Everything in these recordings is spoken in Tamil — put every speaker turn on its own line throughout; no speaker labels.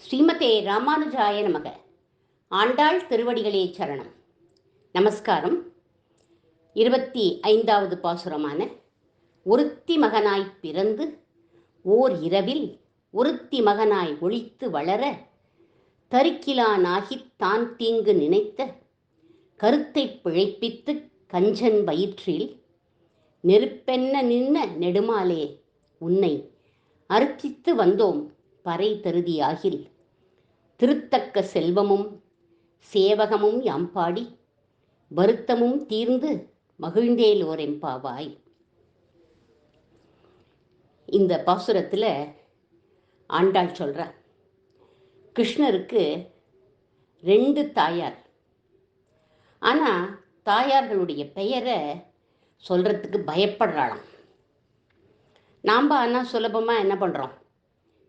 ஸ்ரீமதே ராமானுஜாய நமக. ஆண்டாள் திருவடிகளே சரணம். நமஸ்காரம். 25வது பாசுரமான ஒருத்தி மகனாய் பிறந்து ஓர் இரவில் ஒருத்தி மகனாய் ஒளித்து வளர தரிக்கிலானாகித் தான் தீங்கு நினைத்த கருத்தை பிழைப்பித்து கஞ்சன் வயிற்றில் நெருப்பென்ன நின்ன நெடுமாலே உன்னை அர்ச்சித்து வந்தோம் பறை தருதியாகில் திருத்தக்க செல்வமும் சேவகமும் யாம்பாடி வருத்தமும் தீர்ந்து மகிழ்ந்தேலோரெம்பாவாய். இந்த பாசுரத்தில் ஆண்டாள் சொல்ற கிருஷ்ணருக்கு 2 தாயார். ஆனால் தாயார்களுடைய பெயரை சொல்கிறதுக்கு பயப்படுறாளாம். நாம் ஆனால் சுலபமாக என்ன பண்ணுறோம்?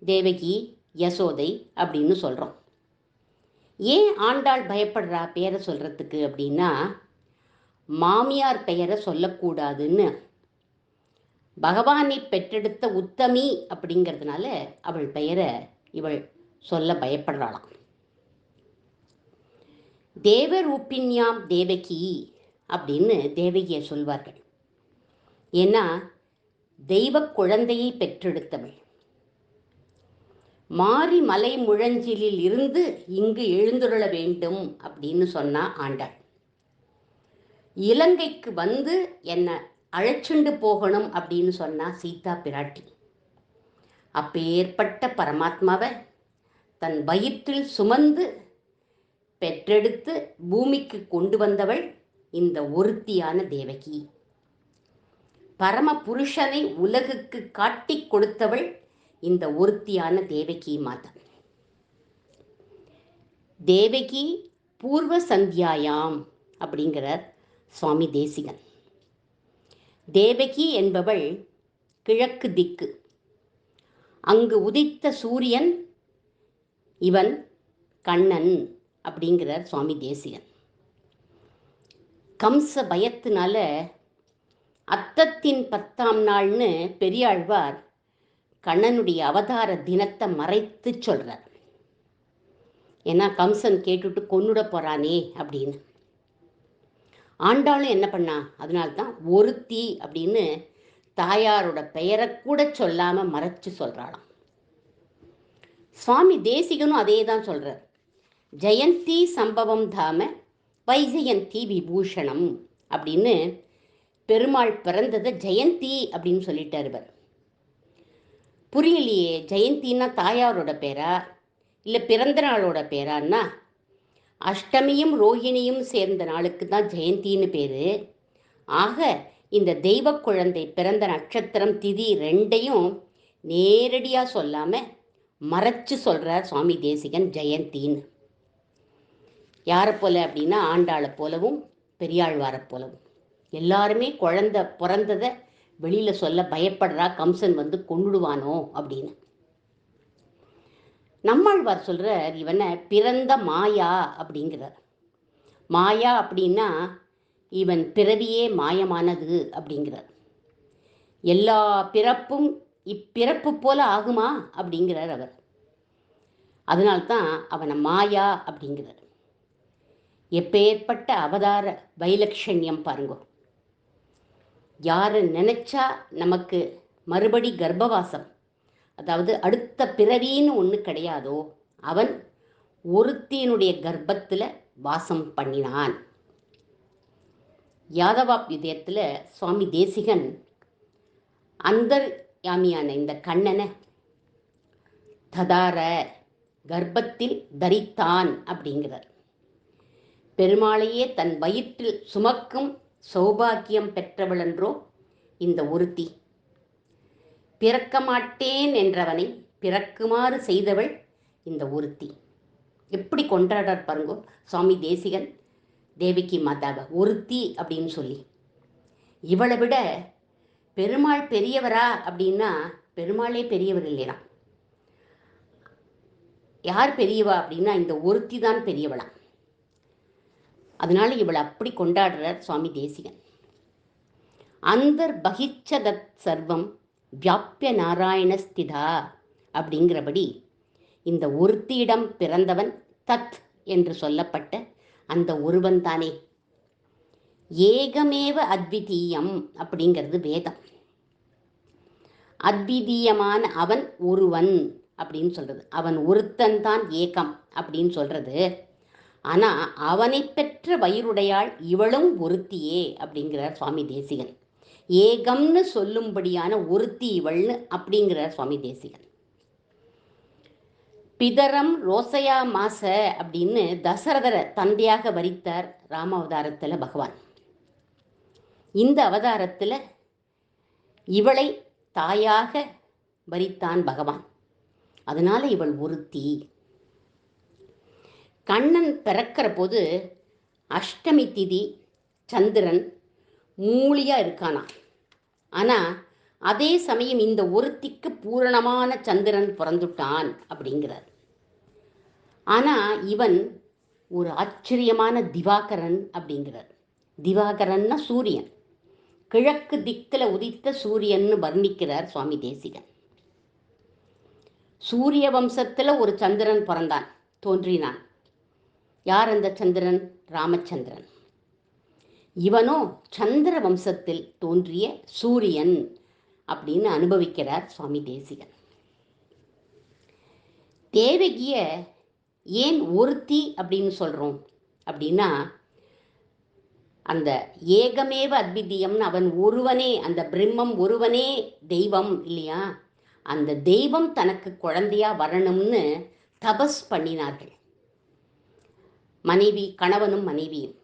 தேவகி, யசோதை அப்படின்னு சொல்கிறோம். ஏன் ஆண்டாள் பயப்படுறா பெயரை சொல்கிறதுக்கு அப்படின்னா, மாமியார் பெயரை சொல்லக்கூடாதுன்னு பகவானை பெற்றெடுத்த உத்தமி அப்படிங்கிறதுனால அவள் பெயரை இவள் சொல்ல பயப்படுறாளாம். தேவரூபிண்யாம் தேவகி அப்படின்னு தேவகியை சொல்வார்கள். ஏன்னா தெய்வ குழந்தையை பெற்றெடுத்தவள். மாரி மலை முழஞ்சிலில் இருந்து இங்கு எழுந்துருள வேண்டும் அப்படின்னு சொன்னா ஆண்டாள். இலங்கைக்கு வந்து என்னை அழைச்சுண்டு போகணும் அப்படின்னு சொன்னா சீதா பிராட்டி. அப்பேற்பட்ட பரமாத்மாவை தன் வயிற்றில் சுமந்து பெற்றெடுத்து பூமிக்கு கொண்டு வந்தவள் இந்த ஒருத்தியான தேவகி. பரம புருஷனை உலகுக்கு காட்டி கொடுத்தவள் இந்த ஒருத்தியான தேவகி மாதா. தேவகி பூர்வ சந்தியாயாம் அப்படிங்கிறார் சுவாமி தேசிகன். தேவகி என்பவள் கிழக்கு திக்கு. அங்கு உதித்த சூரியன் இவன் கண்ணன் அப்படிங்கிறார் சுவாமி தேசிகன். கம்ச பயத்தினால அத்தத்தின் 10ஆம் நாள்னு பெரியாழ்வார் கண்ணனுடைய அவதார தினத்தை மறைத்து சொல்றார். ஏன்னா கம்சன் கேட்டுட்டு கொன்னுட போறானே அப்படின்னு. ஆண்டாளும் என்ன பண்ணா? அதனால்தான் ஒருத்தி அப்படின்னு தாயாரோட பெயரை கூட சொல்லாம மறைச்சு சொல்றாளாம். சுவாமி தேசிகனும் அதே தான் சொல்றார். ஜெயந்தி சம்பவம் தாம வைஜெயந்தி விபூஷணம் அப்படின்னு பெருமாள் பிறந்ததை ஜெயந்தி அப்படின்னு சொல்லிட்டார் இவர். புரியலையே, ஜெயந்தின்னா தாயாரோட பேரா இல்லை பிறந்த நாளோட பேரான்னா? அஷ்டமியும் ரோஹிணியும் சேர்ந்த நாளுக்கு தான் ஜெயந்தின்னு பேரு. ஆக இந்த தெய்வ குழந்தை பிறந்த நட்சத்திரம் திதி 2ஐயும் நேரடியாக சொல்லாம மறைச்சு சொல்றார் சுவாமி தேசிகன் ஜெயந்தின்னு. யாரை போல அப்படின்னா ஆண்டாளை போலவும் பெரியாழ்வாரை போலவும். எல்லாருமே குழந்தை பிறந்ததை வெளியில சொல்ல பயப்படுறா, கம்சன் வந்து கொன்னுடுவானோ அப்படின்னு. நம்மாழ்வார் சொல்றார் இவனை பிறந்த மாயா அப்படிங்கிறார். மாயா அப்படின்னா இவன் பிறவியே மாயமானது அப்படிங்கிறார். எல்லா பிறப்பும் இப்பிறப்பு போல ஆகுமா அப்படிங்கிறார் அவர். அதனால்தான் அவனை மாயா அப்படிங்கிறார். எப்பேற்பட்ட அவதார வைலட்சண்யம் பாருங்க. யாரை நினைச்சா நமக்கு மறுபடி கர்ப்பவாசம், அதாவது அடுத்த பிறவின்னு ஒன்று கிடையாதோ அவன் ஒருத்தியினுடைய கர்ப்பத்தில் வாசம் பண்ணினான். யாதவாபியுதயத்தில் சுவாமி தேசிகன் அந்தர்யாமியான இந்த கண்ணனை ததார கர்ப்பத்தில் தரித்தான் அப்படிங்கிறார். பெருமாளையே தன் வயிற்றில் சுமக்கும் சௌபாக்கியம் பெற்றவளென்றோ இந்த ஒருத்தி. பிறக்க மாட்டேன் என்றவனை பிறக்குமாறு செய்தவள் இந்த ஒருத்தி. எப்படி கொண்டாடார் பாருங்கோ சுவாமி தேசிகன் தேவகி மாதாவை ஒருத்தி அப்படின்னு சொல்லி. இவளை விட பெருமாள் பெரியவரா அப்படின்னா பெருமாளே பெரியவர் இல்லையா? யார் பெரியவா அப்படின்னா இந்த ஒருத்தி தான் பெரியவளா. அதனால இவளை அப்படி கொண்டாடுறார் சுவாமி தேசிகன். அந்தர் பகிச்சதத் சர்வம் வியாபிய நாராயண ஸ்திதா அப்படிங்கிறபடி இந்த ஒருத்தியிடம் பிறந்தவன் தத் என்று சொல்லப்பட்ட அந்த ஒருவன் தானே. ஏகமேவ அத்விதீயம் அப்படிங்கிறது வேதம். அத்விதீயமான அவன் ஒருவன் அப்படின்னு சொல்றது, அவன் ஒருத்தன் தான் ஏகம் அப்படின்னு சொல்றது. ஆனா அவனை பெற்ற வயிறுடையாள் இவளும் ஒருத்தியே அப்படிங்கிறார் சுவாமி தேசிகன். ஏகம்னு சொல்லும்படியான ஒருத்தி இவள்னு அப்படிங்கிறார் சுவாமி தேசிகன். பிதரம் ரோசையா மாச அப்படின்னு தசரதரை தந்தையாக வரித்தார் ராமாவதாரத்தில் பகவான். இந்த அவதாரத்தில் இவளை தாயாக வரித்தான் பகவான். அதனால இவள் ஒருத்தி. கண்ணன் பிறக்கிற போது அஷ்டமி திதி சந்திரன் மூலியா இருக்கானா. ஆனால் அதே சமயம் இந்த ஒருத்திக்கு பூரணமான சந்திரன் பிறந்துட்டான் அப்படிங்கிறார். ஆனால் இவன் ஒரு ஆச்சரியமான திவாகரன் அப்படிங்கிறார். திவாகரன்னா சூரியன், கிழக்கு திக்கில் உதித்த சூரியன்னு வர்ணிக்கிறார் சுவாமி தேசிகன். சூரிய வம்சத்தில் ஒரு சந்திரன் பிறந்தான், தோன்றினான். யார் அந்த சந்திரன்? ராமச்சந்திரன். இவனோ சந்திர வம்சத்தில் தோன்றிய சூரியன் அப்படின்னு அனுபவிக்கிறார் சுவாமி தேசிகன். தேவகிய ஏன் ஒருத்தி அப்படின்னு சொல்றோம் அப்படின்னா, அந்த ஏகமேவ அத்விதீயம்னு அவன் ஒருவனே, அந்த பிரம்மம் ஒருவனே தெய்வம் இல்லையா, அந்த தெய்வம் தனக்கு குழந்தையா வரணும்னு தபஸ் பண்ணினார்கள். மனைவி, கணவனும் மனைவியும்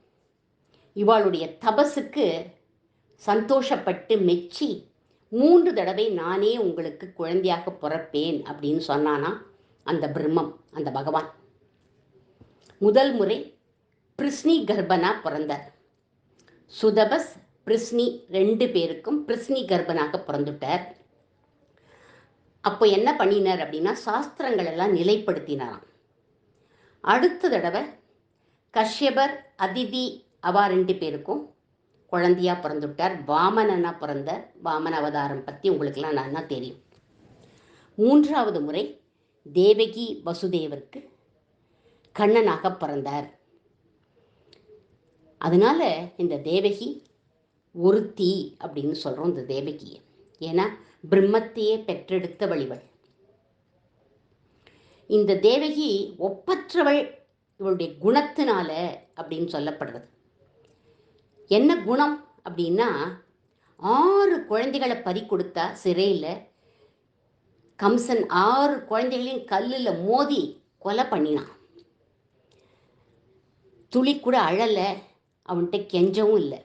இவளுடைய தபஸுக்கு சந்தோஷப்பட்டு மெச்சி 3 தடவை நானே உங்களுக்கு குழந்தையாக பிறப்பேன் அப்படின்னு சொன்னானா அந்த பிரம்மம், அந்த பகவான். முதல் முறை பிருஸ்னி கர்ப்பனா பிறந்தார். சுதபஸ் பிருஸ்னி 2 பேருக்கும் பிருஸ்னி கர்ப்பனாக பிறந்துட்டார். அப்போ என்ன பண்ணினார் அப்படின்னா, சாஸ்திரங்கள் எல்லாம் நிலைப்படுத்தினாராம். அடுத்த தடவை கஷ்யபர் அதிதி அவா 2 பேருக்கும் குழந்தையா பிறந்துட்டார். வாமனனா பிறந்த வாமன அவதாரம் பற்றி உங்களுக்கெல்லாம் நல்லா தெரியும். 3வது முறை தேவகி வசுதேவருக்கு கண்ணனாக பிறந்தார். அதனால இந்த தேவகி ஒருத்தி அப்படின்னு சொல்றோம் இந்த தேவகியை. ஏன்னா பிரம்மத்தையே பெற்றெடுத்த வழிவள் இந்த தேவகி. ஒப்பற்றவள் இவளுடைய குணத்தினால அப்படின்னு சொல்லப்படுறது. என்ன குணம் அப்படின்னா, 6 குழந்தைகளை பறி கொடுத்தா சிறையில். கம்சன் 6 குழந்தைகளையும் கல்லில் மோதி கொலை பண்ணினான். துளி கூட அழலை, அவன்கிட்ட கெஞ்சவும் இல்லை.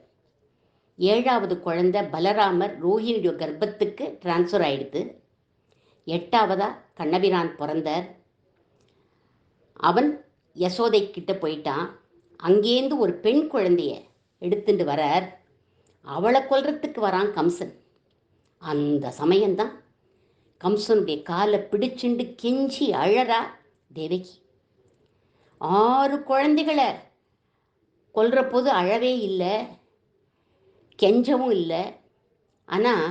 7வது குழந்தை பலராமர் ரோஹிணியுடைய கர்ப்பத்துக்கு டிரான்ஸ்ஃபர் ஆயிடுது. 8வதா கண்ணபிரான் பிறந்தார். அவன் யசோதை கிட்ட போயிட்டான். அங்கேருந்து ஒரு பெண் குழந்தைய எடுத்துட்டு வரார். அவளை கொல்றதுக்கு வரான் கம்சன். அந்த சமயம்தான் கம்சனுடைய காலை பிடிச்சுண்டு கெஞ்சி அழறா தேவகி. 6 குழந்தைகளை கொல்ற போது அழவே இல்லை, கெஞ்சவும் இல்லை. ஆனால்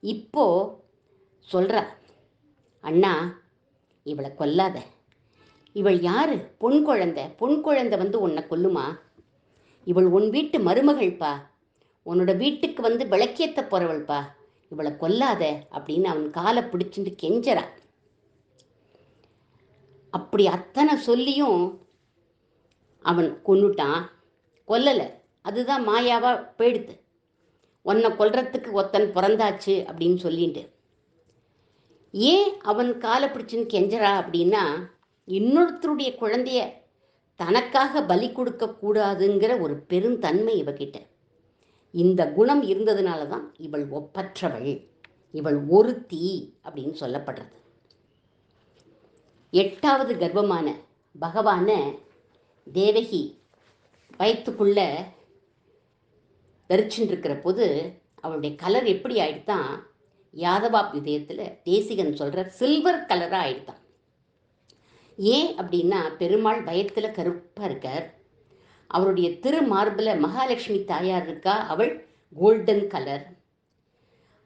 இப்போ சொல்கிறா, அண்ணா இவளை கொல்லாத, இவள் யாரு? பொன் குழந்தை. பொன் குழந்தை வந்து உன்னை கொல்லுமா? இவள் உன் வீட்டு மருமகள்ப்பா, உன்னோட வீட்டுக்கு வந்து விளக்கேற்ற போறவள்ப்பா, இவளை கொல்லாத அப்படின்னு அவன் காலை பிடிச்சிட்டு கெஞ்சறா. அப்படி அத்தனை சொல்லியும் அவன் கொன்னுட்டான். கொல்லலை, அதுதான் மாயாவா போயிடுத்து. உன்னை கொல்றதுக்கு ஒத்தன் பிறந்தாச்சு அப்படின்னு சொல்லிட்டு. ஏன் அவன் காலை பிடிச்சின்னு கெஞ்சறா அப்படின்னா, இன்னொருத்தருடைய குழந்தைய தனக்காக பலி கொடுக்க கூடாதுங்கிற ஒரு பெருந்தன்மை இவகிட்ட. இந்த குணம் இருந்ததுனால தான் இவள் ஒப்பற்றவள், இவள் ஒருத்தி அப்படின்னு சொல்லப்படுறது. 8வது கர்ப்பமான பகவான தேவகி வயிற்றுக்குள்ள தரிச்சுட்டு இருக்கிற போது அவளுடைய கலர் எப்படி ஆயிடுத்தான், யாதவாபியுதயத்தில் தேசிகன் சொல்ற சில்வர் கலராக ஆயிடுத்தான். ஏன் அப்படின்னா, பெருமாள் பயத்தில் கருப்பாக இருக்கார். அவருடைய திருமார்பில் மகாலட்சுமி தாயார் இருக்கா, அவள் கோல்டன் கலர்.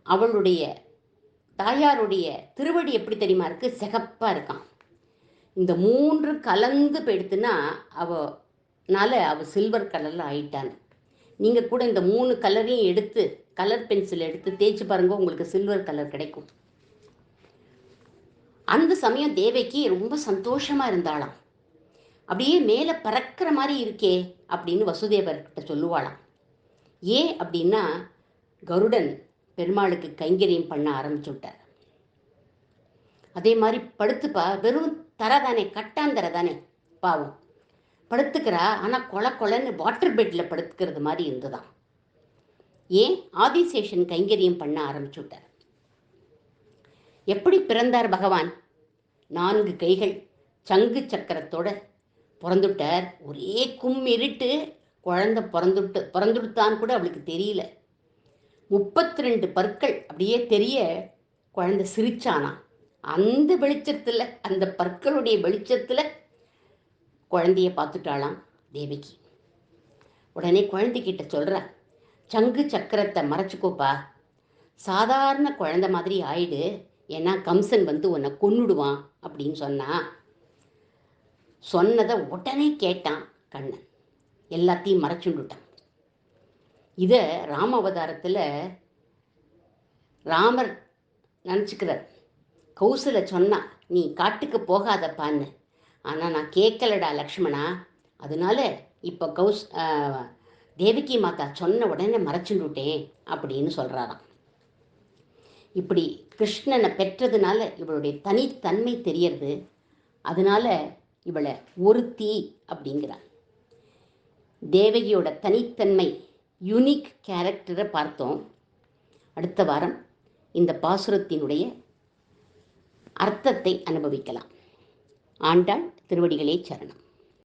அவளுடைய தாயாருடைய திருவடி எப்படி தெரியுமா இருக்கு? சிகப்பாக இருக்கான். இந்த 3 கலந்து போயிடுத்துன்னா அவ சில்வர் கலரில் ஆயிட்டான்னு. நீங்கள் கூட இந்த 3 கலரையும் எடுத்து கலர் பென்சில் எடுத்து தேய்ச்சி பாருங்க, உங்களுக்கு சில்வர் கலர் கிடைக்கும். அந்த சமயம் தேவகி ரொம்ப சந்தோஷமாக இருந்தாளாம். அப்படியே மேலே பறக்கிற மாதிரி இருக்கே அப்படின்னு வசுதேவர்கிட்ட சொல்லுவாளாம். ஏன் அப்படின்னா, கருடன் பெருமாளுக்கு கைங்கரியம் பண்ண ஆரம்பிச்சு விட்டார். அதே மாதிரி படுத்துப்பா, வெறும் தர தானே, கட்டாந்தர தானே, பாவம் படுத்துக்கிறா. ஆனால் கொலன்னு வாட்டர் பெட்டில் படுத்துக்கிறது மாதிரி இருந்துதான். ஏன்? ஆதிசேஷன் கைங்கரியம் பண்ண ஆரம்பிச்சு விட்டார். எப்படி பிறந்தார் பகவான்? 4 கைகள், சங்கு சக்கரத்தோட பிறந்துட்டார். ஒரே இருட்டு. குழந்தை பிறந்துடுத்தான்னு கூட அவளுக்கு தெரியல. 32 பற்கள் அப்படியே தெரிய குழந்தை சிரிச்சானா. அந்த வெளிச்சத்தில், அந்த பற்களுடைய வெளிச்சத்தில் குழந்தைய பார்த்துட்டாளாம் தேவகி. உடனே குழந்தைகிட்ட சொல்கிறா, சங்கு சக்கரத்தை மறைச்சிக்கோப்பா, சாதாரண குழந்தை மாதிரி ஆயிடு, ஏன்னா கம்சன் வந்து உன்னை கொன்னுடுவான் அப்படின்னு சொன்னதை உடனே கேட்டான் கண்ணன். எல்லாத்தையும் மறைச்சுண்டுட்டான். இதை ராம அவதாரத்தில் ராமர் நினச்சிக்கிறார். கௌசல சொன்னா, நீ காட்டுக்கு போகாதப்பான்னு. ஆனால் நான் கேட்கலடா லக்ஷ்மணா, அதனால இப்போ தேவகி மாதா சொன்ன உடனே மறைச்சுண்டுட்டேன் அப்படின்னு சொல்கிறாராம். இப்படி கிருஷ்ணனை பெற்றதுனால இவளுடைய தனித்தன்மை தெரியறது. அதனால இவளை ஒருத்தி அப்படிங்கிறான். தேவகியோட தனித்தன்மை, யூனிக் கேரக்டரை பார்த்தோம். அடுத்த வாரம் இந்த பாசுரத்தினுடைய அர்த்தத்தை அனுபவிக்கலாம். ஆண்டாள் திருவடிகளே சரணம்.